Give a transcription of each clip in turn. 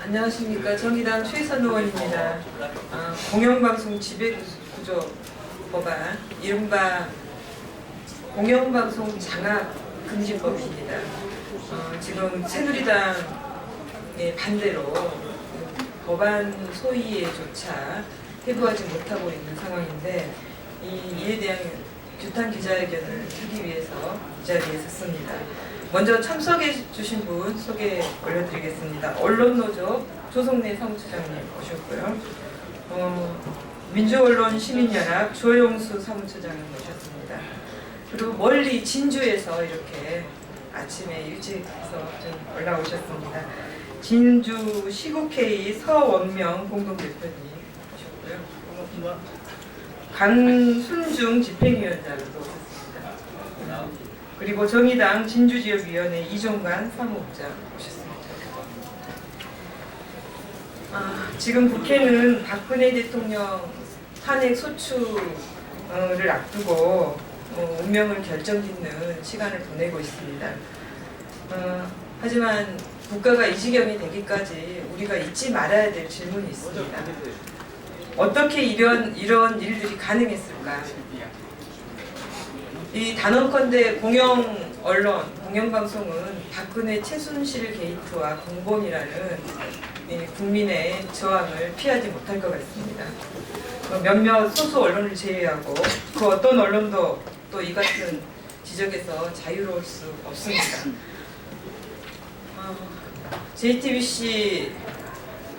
안녕하십니까. 정의당 최선 의원입니다. 공영방송 지배구조 법안, 이른바 공영방송 장악금지법입니다. 지금 새누리당의 반대로 법안 소위에조차 회부하지 못하고 있는 상황인데 이에 대한 규탄 기자회견을 하기 위해서 이 자리에 섰습니다. 먼저 참석해 주신 분 소개 올려드리겠습니다. 언론노조 조성래 사무처장님 오셨고요. 민주언론 시민연합 조용수 사무처장님 오셨습니다. 그리고 멀리 진주에서 이렇게 아침에 일찍 해서 좀 올라오셨습니다. 진주 시국회의 서원명 공동대표님 오셨고요. 강순중 집행위원장도 오셨습니다. 그리고 정의당 진주지역위원회 이종관 사무국장 오셨습니다. 지금 국회는 박근혜 대통령 탄핵 소추를 앞두고 운명을 결정짓는 시간을 보내고 있습니다. 하지만 국가가 이 지경이 되기까지 우리가 잊지 말아야 될 질문이 있습니다. 어떻게 이런 일들이 가능했을까? 이 단언컨대 공영 언론, 공영방송은 박근혜 최순실 게이트와 공범이라는 국민의 저항을 피하지 못할 것 같습니다. 몇몇 소수 언론을 제외하고 그 어떤 언론도 또 이 같은 지적에서 자유로울 수 없습니다. JTBC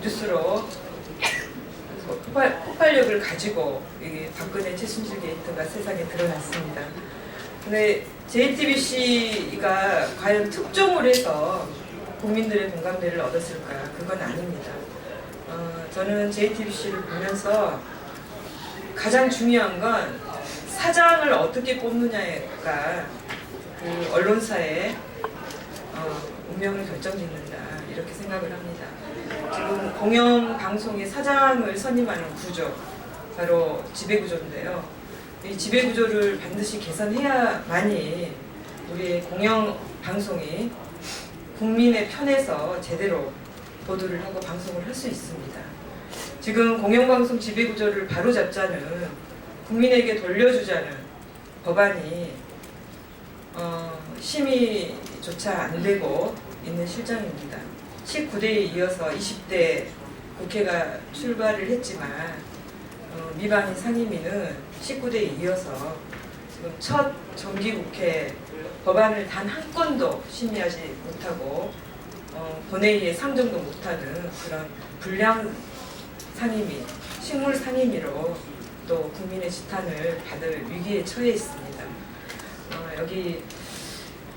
뉴스로 폭발력을 가지고 박근혜 최순실 게이트가 세상에 드러났습니다. 근데 JTBC가 과연 특종을 해서 국민들의 공감대를 얻었을까? 그건 아닙니다. 저는 JTBC를 보면서 가장 중요한 건 사장을 어떻게 뽑느냐가 그 언론사의 운명을 결정짓는다 이렇게 생각을 합니다. 지금 공영방송의 사장을 선임하는 구조, 바로 지배구조인데요. 이 지배구조를 반드시 개선해야만이 우리의 공영방송이 국민의 편에서 제대로 보도를 하고 방송을 할 수 있습니다. 지금 공영방송 지배구조를 바로잡자는, 국민에게 돌려주자는 법안이 심의조차 안 되고 있는 실정입니다. 19대에 이어서 20대 국회가 출발을 했지만 미방인 상임위는 19대에 이어서 지금 첫 정기국회 법안을 단 한 건도 심의하지 못하고 본회의에 상정도 못하는 그런 불량 상임위, 식물 상임위로 또 국민의 지탄을 받을 위기에 처해 있습니다. 여기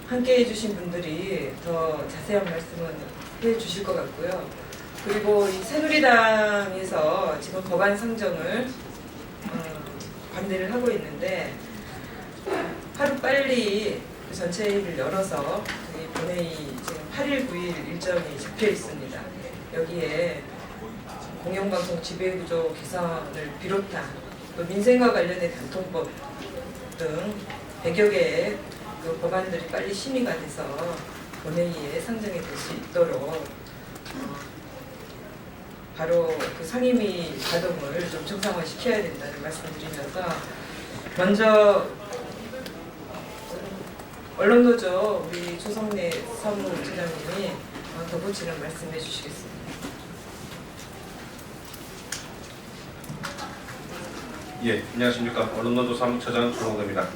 함께 해주신 분들이 더 자세한 말씀은 해주실 것 같고요. 그리고 이 새누리당에서 지금 법안 상정을 반대를 하고 있는데 하루 빨리 그 전체 회의를 열어서 이 본회의 지금 8일, 9일 일정이 잡혀 있습니다. 여기에 공영방송 지배구조 개선을 비롯한 또 민생과 관련된 단통법 등 100여 개의 그 법안들이 빨리 심의가 돼서 본회의에 상정이 될 수 있도록 바로 그 상임위 가동을 좀 정상화시켜야 된다는 말씀드리면서, 먼저 언론노조 우리 조성래 사무처장님이 덧붙이는 말씀해 주시겠습니다. 예, 안녕하십니까. 언론노조 사무처장 조성래입니다.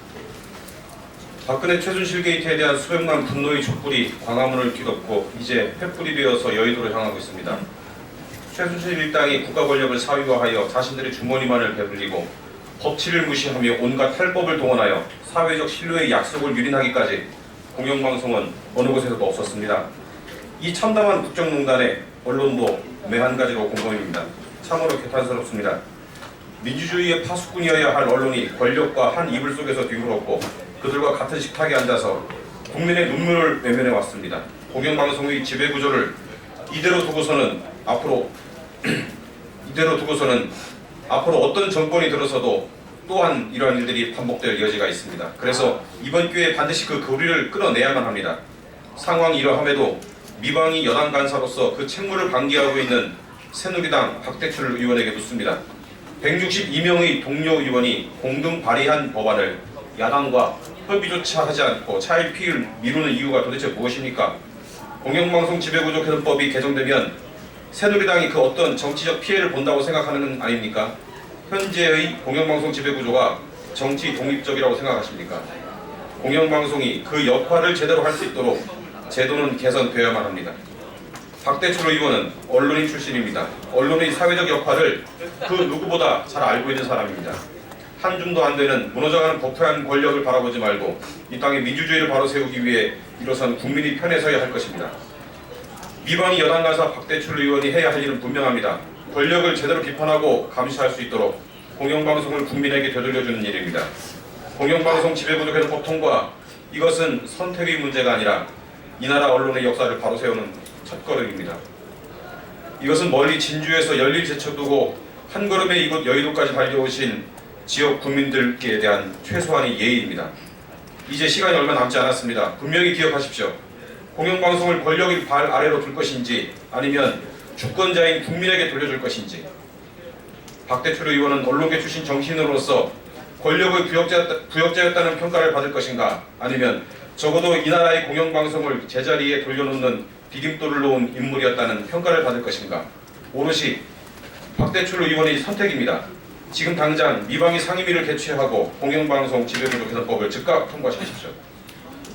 박근혜 최순실 게이트에 대한 수백만 분노의 촛불이 광화문을 뒤덮고 이제 횃불이 되어서 여의도로 향하고 있습니다. 최순실 일당이 국가 권력을 사유화하여 자신들의 주머니만을 배불리고 법치를 무시하며 온갖 탈법을 동원하여 사회적 신뢰의 약속을 유린하기까지 공영방송은 어느 곳에서도 없었습니다. 이 참담한 국정농단에 언론도 매한 가지로 공범입니다. 참으로 개탄스럽습니다. 민주주의의 파수꾼이어야 할 언론이 권력과 한 이불 속에서 뒤물었고 그들과 같은 식탁에 앉아서 국민의 눈물을 외면해 왔습니다. 공영방송의 지배구조를 이대로 두고서는 앞으로 어떤 정권이 들어서도 또한 이러한 일들이 반복될 여지가 있습니다. 그래서 이번 기회에 반드시 그 고리를 끊어내야만 합니다. 상황이 이러함에도 미방위 여당 간사로서 그 책무를 방기하고 있는 새누리당 박대출 의원에게 묻습니다. 162명의 동료 의원이 공동 발의한 법안을 야당과 협의조차 하지 않고 차일 피를 미루는 이유가 도대체 무엇입니까? 공영방송 지배구조 개선법이 개정되면 새누리당이 그 어떤 정치적 피해를 본다고 생각하는 건 아닙니까? 현재의 공영방송 지배구조가 정치 독립적이라고 생각하십니까? 공영방송이 그 역할을 제대로 할 수 있도록 제도는 개선되어야만 합니다. 박대출 의원은 언론인 출신입니다. 언론의 사회적 역할을 그 누구보다 잘 알고 있는 사람입니다. 한 줌도 안 되는 무너져가는 부패한 권력을 바라보지 말고 이 땅의 민주주의를 바로 세우기 위해 일어선 국민이 편에 서야 할 것입니다. 미방위 여당 간사 박대출 의원이 해야 할 일은 분명합니다. 권력을 제대로 비판하고 감시할 수 있도록 공영방송을 국민에게 되돌려주는 일입니다. 공영방송 지배구조 개선법 통과, 이것은 선택의 문제가 아니라 이 나라 언론의 역사를 바로 세우는 첫걸음입니다. 이것은 멀리 진주에서 열일 제쳐두고 한 걸음에 이곳 여의도까지 달려오신 지역 국민들께 대한 최소한의 예의입니다. 이제 시간이 얼마 남지 않았습니다. 분명히 기억하십시오. 공영방송을 권력의 발 아래로 둘 것인지 아니면 주권자인 국민에게 돌려줄 것인지. 박대출 의원은 언론계 출신 정치인으로서 권력의 부역자였다는 평가를 받을 것인가, 아니면 적어도 이 나라의 공영방송을 제자리에 돌려놓는 디딤돌을 놓은 인물이었다는 평가를 받을 것인가. 오롯이 박대출 의원의 선택입니다. 지금 당장 미방위 상임위를 개최하고 공영방송 지배구조 개선법을 즉각 통과시키십시오.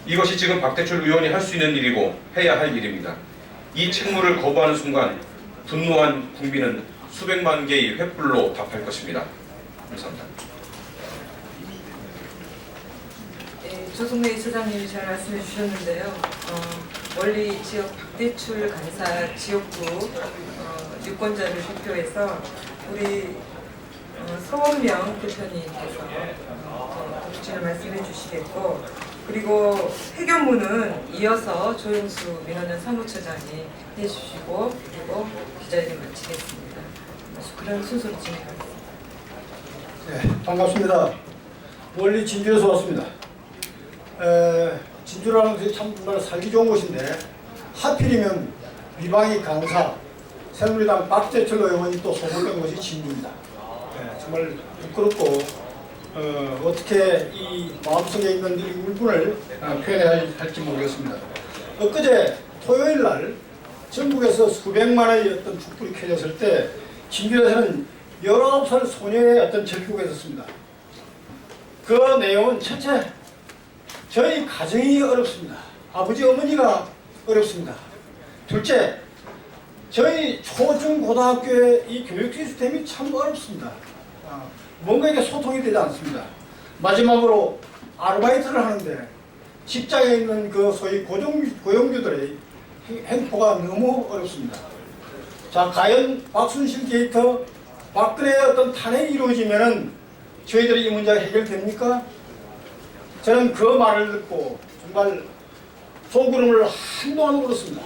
이것이 지금 박대출 의원이 할 수 있는 일이고 해야 할 일입니다. 이 책무를 거부하는 순간 분노한 국민은 수백만 개의 횃불로 답할 것입니다. 감사합니다. 조성래 이사장님이 잘 말씀해 주셨는데요. 원리 지역 박대출 간사 지역구 유권자를 대표해서 우리 서원명 대표님께서 독주를 말씀해 주시겠고, 그리고 해결문은 이어서 조영수 민원연 사무처장이 해주시고, 그리고 기자회견 마치겠습니다. 그런 순서로 진행하겠습니다. 네, 반갑습니다. 멀리 진주에서 왔습니다. 진주라는 곳이 참 정말 살기 좋은 곳인데 하필이면 미방위 강사 새누리당 박대출 의원이 또 소속된 곳이 진주입니다. 정말 부끄럽고 어떻게 이 마음속에 있는 이 울분을 표현해야 할지 모르겠습니다. 엊그제 토요일 날 전국에서 수백만의 어떤 촛불이 켜졌을 때 진주에서는 19살 소녀의 어떤 절규가 있었습니다. 그 내용은 첫째, 저희 가정이 어렵습니다. 아버지 어머니가 어렵습니다. 둘째, 저희 초중고등학교의 이 교육 시스템이 참 어렵습니다. 뭔가 이게 소통이 되지 않습니다. 마지막으로 아르바이트를 하는데 직장에 있는 그 소위 고용주들의 행포가 너무 어렵습니다. 자, 과연 박순실 게이트, 박근혜의 어떤 탄핵이 이루어지면은 저희들이 이 문제가 해결됩니까? 저는 그 말을 듣고 정말 소구름을 한동안 울었습니다.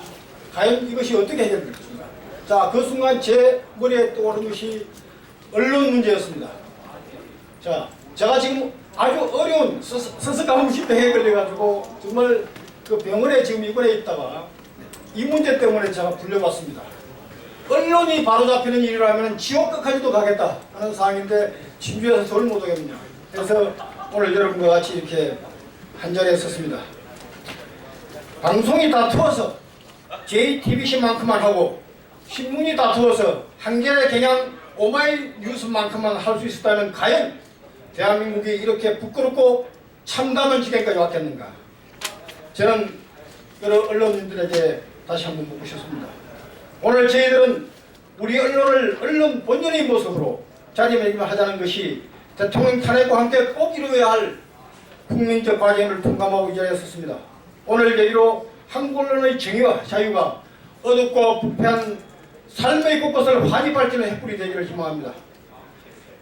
과연 이것이 어떻게 해결될 것인가? 자, 그 순간 제 머리에 떠오른 것이 언론 문제였습니다. 자, 제가 지금 아주 어려운 서스가무시병에 걸려가지고 정말 그 병원에 지금 입원해 있다가 이 문제 때문에 제가 불려왔습니다. 언론이 바로잡히는 일이라면 지옥 끝까지도 가겠다 하는 상황인데 진주에서 저를 못 오겠느냐. 그래서 오늘 여러분과 같이 이렇게 한자리에 섰습니다. 방송이 다투어서 JTBC만큼만 하고 신문이 다투어서 한겨레 경향 오마이뉴스만큼만 할 수 있었다면 과연 대한민국이 이렇게 부끄럽고 참담한 지경까지 왔겠는가. 저는 여러 언론인들에게 다시 한번 묻고 싶습니다. 오늘 저희들은 우리 언론을 언론 본연의 모습으로 자리매김하자는 것이 대통령 탄핵과 함께 꼭 이루어야 할 국민적 과제임을 통감하고 이 자리에 섰습니다. 오늘 계기로 한국 언론의 정의와 자유가 어둡고 부패한 삶의 곳곳을 환히 발전의 햇불이 되기를 희망합니다.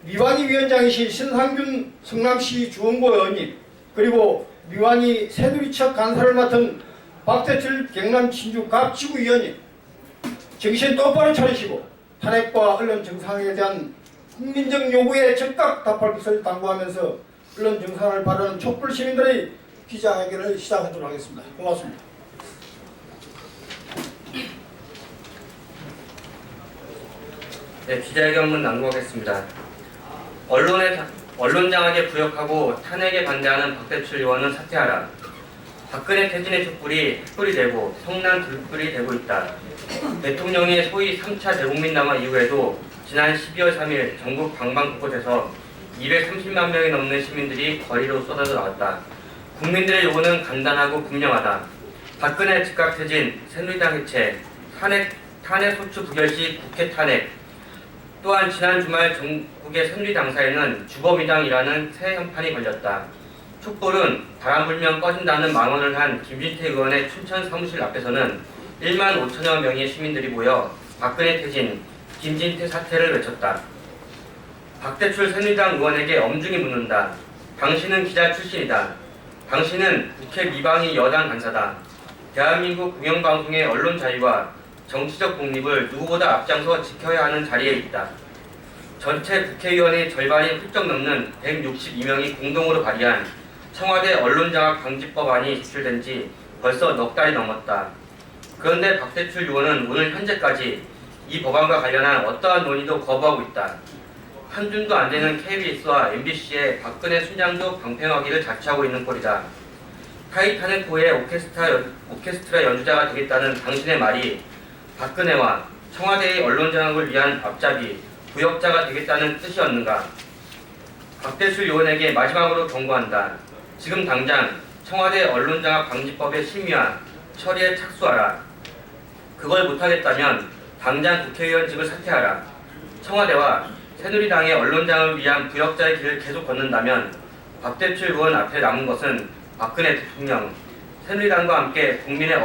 미완희 위원장이신 신상균 성남시 주원고 의원님, 그리고 미완희 새누리척 간사를 맡은 박대출 경남 진주 갑지구 의원님, 정신 똑바로 차리시고 탄핵과 언론 정상에 대한 국민적 요구에 즉각 답할 것을 당부하면서 언론 정상을 바라는 촛불 시민들의 기자회견을 시작하도록 하겠습니다. 고맙습니다. 네, 기자회견문 낭독하겠습니다. 언론 장악에 부역하고 탄핵에 반대하는 박대출 의원은 사퇴하라. 박근혜 퇴진의 촛불이 횃불이 되고 성난 불불이 되고 있다. 대통령의 소위 3차 대국민 남아 이후에도 지난 12월 3일 전국 방방곳곳에서 230만 명이 넘는 시민들이 거리로 쏟아져 나왔다. 국민들의 요구는 간단하고 분명하다. 박근혜 즉각 퇴진, 새누리당 해체, 탄핵 소추 부결 시 국회 탄핵. 또한 지난 주말 전국의 새누리당사에는 주범이당이라는 새 현판이 걸렸다. 촛불은 바람 불면 꺼진다는 망언을 한 김진태 의원의 춘천 사무실 앞에서는 1만 5천여 명의 시민들이 모여 박근혜 퇴진, 김진태 사퇴를 외쳤다. 박대출 새누리당 의원에게 엄중히 묻는다. 당신은 기자 출신이다. 당신은 국회 미방위 여당 간사다. 대한민국 공영방송의 언론 자유와 정치적 독립을 누구보다 앞장서 지켜야 하는 자리에 있다. 전체 국회의원의 절반이 훌쩍 넘는 162명이 공동으로 발의한 청와대 언론장악 방지법안이 제출된 지 벌써 넉 달이 넘었다. 그런데 박대출 의원은 오늘 현재까지 이 법안과 관련한 어떠한 논의도 거부하고 있다. 한 줌도 안 되는 KBS와 MBC의 박근혜 순장도 방패막이를 자처하고 있는 꼴이다. 타이타닉 호의 오케스트라 연주자가 되겠다는 당신의 말이 박근혜와 청와대의 언론장악을 위한 앞잡이, 부역자가 되겠다는 뜻이었는가? 박대출 의원에게 마지막으로 경고한다. 지금 당장 청와대 언론장악 방지법의 심의와 처리에 착수하라. 그걸 못하겠다면 당장 국회의원직을 사퇴하라. 청와대와 새누리당의 언론장악을 위한 부역자의 길을 계속 걷는다면 박대출 의원 앞에 남은 것은 박근혜 대통령, 새누리당과 함께 국민의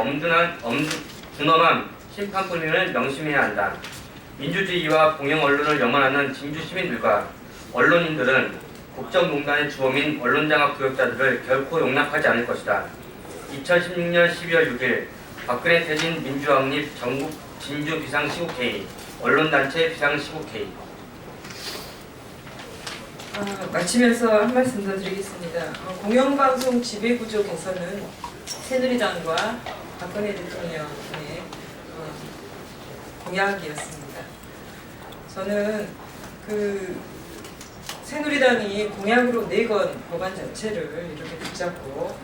준엄한 심판뿐임을 명심해야 한다. 민주주의와 공영 언론을 염원하는 진주 시민들과 언론인들은 국정농단의 주범인 언론장악 부역자들을 결코 용납하지 않을 것이다. 2016년 12월 6일 박근혜 퇴진 민주화합립 전국 진주 비상시국회의, 언론단체 비상시국회의. 마치면서 한 말씀 더 드리겠습니다. 공영방송 지배구조 개선은 새누리당과 박근혜 대통령의 공약이었습니다. 저는 새누리당이 공약으로 내건 법안 자체를 이렇게 붙잡고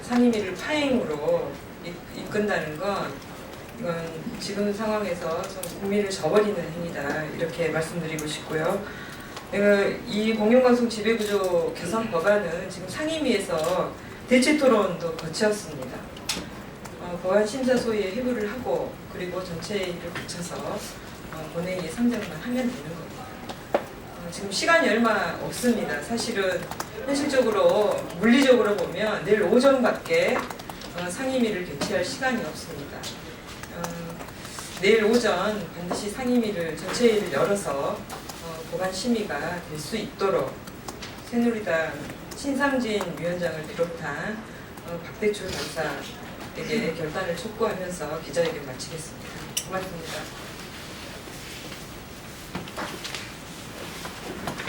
상임위를 파행으로 이끈다는 건 이건 지금 상황에서 좀 국민을 저버리는 행위다, 이렇게 말씀드리고 싶고요. 이 공영방송 지배구조 개선 법안은 지금 상임위에서 대체토론도 거쳤습니다. 법안 심사 소위에 회부를 하고 그리고 전체를 거쳐서 본회의에 상정만 하면 되는 겁니다. 지금 시간이 얼마 없습니다. 사실은 현실적으로 물리적으로 보면 내일 오전밖에 상임위를 개최할 시간이 없습니다. 내일 오전 반드시 상임위를 전체회의를 열어서 법안 심의가 될 수 있도록 새누리당 신상진 위원장을 비롯한 박대출 간사에게 결단을 촉구하면서 기자회견 마치겠습니다. 고맙습니다.